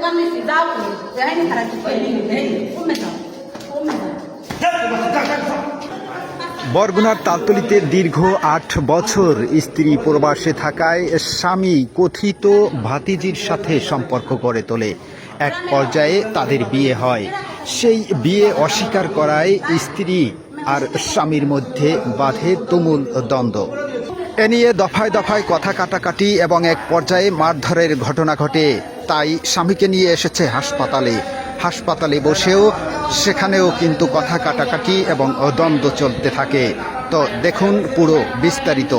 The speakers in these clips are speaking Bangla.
দোকান নিছি যাও যাইনি খারাপ কইনি এই কমে যাও কমে যাও। বরগুনার তালতলীতে দীর্ঘ ৮ বছর স্ত্রী প্রবাসে থাকায় স্বামী কথিত ভাতিজির সাথে সম্পর্ক গড়ে তোলে। এক পর্যায়ে তাদের বিয়ে হয়। সেই বিয়ে অস্বীকার করায় স্ত্রী আর স্বামীর মধ্যে বাধে তুমুল দ্বন্দ্ব। এ নিয়ে দফায় দফায় কথা কাটাকাটি এবং এক পর্যায়ে মারধরের ঘটনা ঘটে। তাই স্বামীকে নিয়ে এসেছে হাসপাতালে বসেও সেখানেও কিন্তু কথা কাটাকাটি এবং দ্বন্দ্ব চলতে থাকে। তো দেখুন পুরো বিস্তারিত।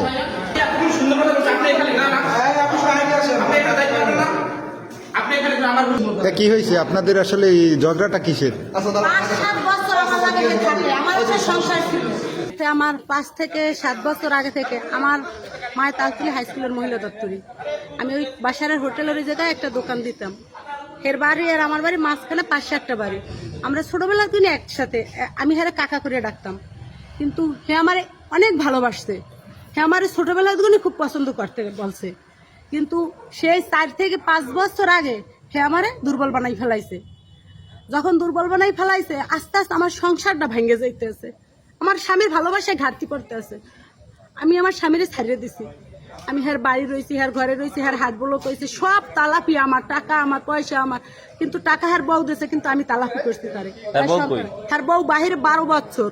কি হয়েছে আপনাদের, আসলে এই ঝগড়াটা কিসের? ৫-৭ বছর আমার লাগে থাকে, আমার একটা সংসার ছিল। আমার ৫ থেকে ৭ বছর আগে থেকে আমার মায়ের তালতলী হাই স্কুলের মহিলা দপ্তরি, আমি ওই বাসারের হোটেলের জায়গায় একটা দোকান দিতাম। এর বাড়ি আর আমার বাড়ি মাঝখানে ৫-৭টা বাড়ি। আমরা ছোটবেলা দিনে একসাথে, আমি হেরে কাকা করে ডাকতাম। কিন্তু হে আমার অনেক ভালোবাসছে, হে আমার ছোটবেলার দিনে খুব পছন্দ করতে বলছে। কিন্তু সেই ৪ থেকে ৫ বছর আগে হে আমারে দুর্বল বানাই ফেলাইছে। যখন দুর্বল বানাই ফেলাইছে আস্তে আস্তে আমার সংসারটা ভেঙে যাইতেছে, আমার স্বামীর ভালোবাসায় ঘাটতি পড়তে আছে। আমি আমার স্বামীরে ছাড়িয়ে দিছি। আমি হের বাড়ি রয়েছি, হের ঘরে রয়েছি, হের হাত বলো কইছি, সব তালাপি আমার, টাকা আমার, পয়সা আমার। কিন্তু টাকা হের বউ দিয়েছে, কিন্তু আমি তালাপি করছি তারে। হের বউ বাহিরে ১২ বছর।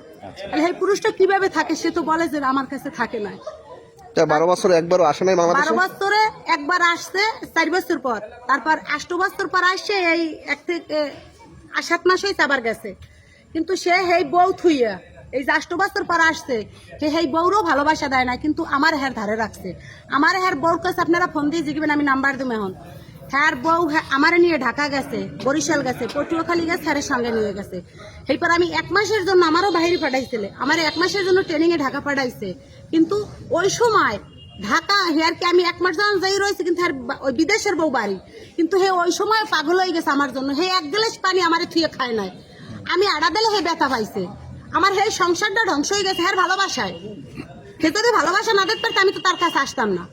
এই পুরুষটা কিভাবে থাকে সে তো বলে যে আমার কাছে থাকে না। ১২ বছরে একবারও আসে নাই বাংলাদেশে? ১২ বছরে একবার আসছে ৪ বছর পর, তারপর ৮ বছর পর আসছে। এই ১ থেকে ৭ মাস হয়েছে আবার গেছে। কিন্তু সে হেই বউ থুইয়া এই যে ৮ বছর পর আসছে, হেই বউরও ভালোবাসা দেয় না, কিন্তু আমার হের ধারে রাখছে। আমার হের বউর কাছে আপনারা ফোন দিয়ে জিগবেন, আমি নাম্বার দেবো এখন। হ্যার বউ আমার নিয়ে ঢাকা গেছে, বরিশাল গেছে, পটুয়াখালী গেছে, হ্যারের সঙ্গে নিয়ে গেছে। এরপর আমি ১ মাসের জন্য, আমারও বাইরে পাঠাইছিলে, আমার 1 মাসের জন্য ট্রেনিংয়ে ঢাকা পাঠাইছে। কিন্তু ওই সময় ঢাকা হেয়ারকে আমি 1 মাস যখন যাই রয়েছে, কিন্তু ওই বিদেশের বউ বাড়ি, কিন্তু হে ওই সময় পাগল হয়ে গেছে আমার জন্য। হে 1 গ্লাস পানি আমারে থুয়ে খায় নাই, আমি আড়া দিলে হে ব্যথা পাইছে। আমার হে সংসারটা ধ্বংস হয়ে গেছে হের ভালোবাসায়। হে যদি ভালোবাসা না দেখতে পারতো আমি তো তার কাছে আসতাম না।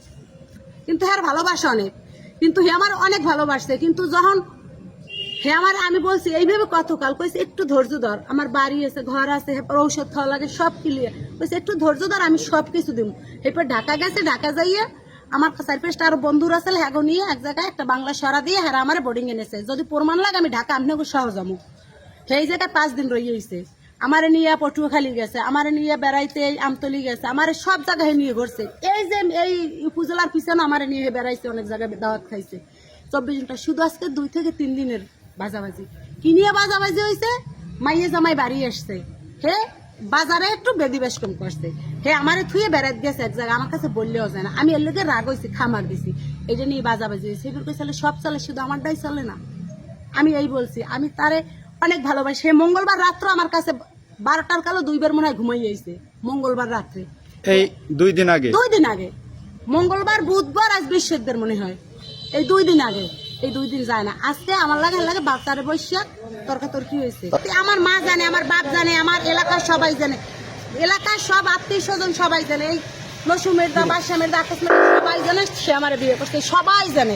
কিন্তু হের ভালোবাসা অনেক, কিন্তু হে আমার অনেক ভালোবাসছে। কিন্তু যখন হে আমার, আমি বলছি এইভাবে কতকাল, কইছে একটু ধৈর্য ধর, আমার বাড়ি আছে, ঘর আছে, এরপর ঔষধ খাওয়া লাগে, সব ক্লিয়ার। কইছে একটু ধৈর্য ধর, আমি সব কিছু দিব। এরপর ঢাকা গেছে, ঢাকা যাইয়া আমার 4-5টা আরো বন্ধুরা আছে, হ্যাগো নিয়ে এক জায়গায় একটা বাংলা সরা দিয়ে হ্যাঁ আমার বোর্ডিং এনেছে। যদি প্রমাণ লাগে আমি ঢাকা আপনাকে সহ যাবো। সেই জায়গায় 5 দিন রইয়েছে। আমার নিয়ে পটুয়াখালী গেছে, আমার নিয়ে বেড়াইতে আমতলি গেছে, আমার সব জায়গায় নিয়ে ঘুরছে। এই যে এই উপজেলার পিছনে আমার নিয়ে বেড়াইছে, অনেক জায়গায় দাওয়াত খাইছে। 24 ঘন্টা শুধু আজকে 2 থেকে 3 দিনের বাজাবাজি। কি নিয়ে বাজাবাজি হয়েছে? মাইয়ে জামাই বাড়ি আসছে, হে বাজারে একটু বেদিবেশ কম করছে। হে আমারে থুয়ে বেড়াইতে গেছে এক জায়গায়, আমার কাছে বললেও যায় না। আমি এর লোকের রাগ হয়েছি, খামার দিছি, এটা নিয়ে বাজাবাজি হয়েছে। এবার কইসালে সব চলে, শুধু আমারটাই চলে না। আমি এই বলছি, আমি তারে অনেক ভালোবাসি। সে মঙ্গলবার রাত্র আমার কাছে 12টার কালো 2 বার মনে হয় ঘুমাই আইছে। মঙ্গলবার রাত্রে, এই 2 দিন আগে, মঙ্গলবার, বুধবার, আজ বৃহস্পতিবার মনে হয়, এই 2 দিন আগে। এই 2 দিন যায় না। আজকে আমার লাগে বাচ্চারে বসিয়া তর্কাতর্কি হয়েছে। আমার মা জানে, আমার বাপ জানে, আমার এলাকার সবাই জানে, এলাকার সব আত্মীয় স্বজন সবাই জানে। এই লসুমের দা, বাসামের দা, সবাই জানে সে আমার বিয়ে করছে, সবাই জানে।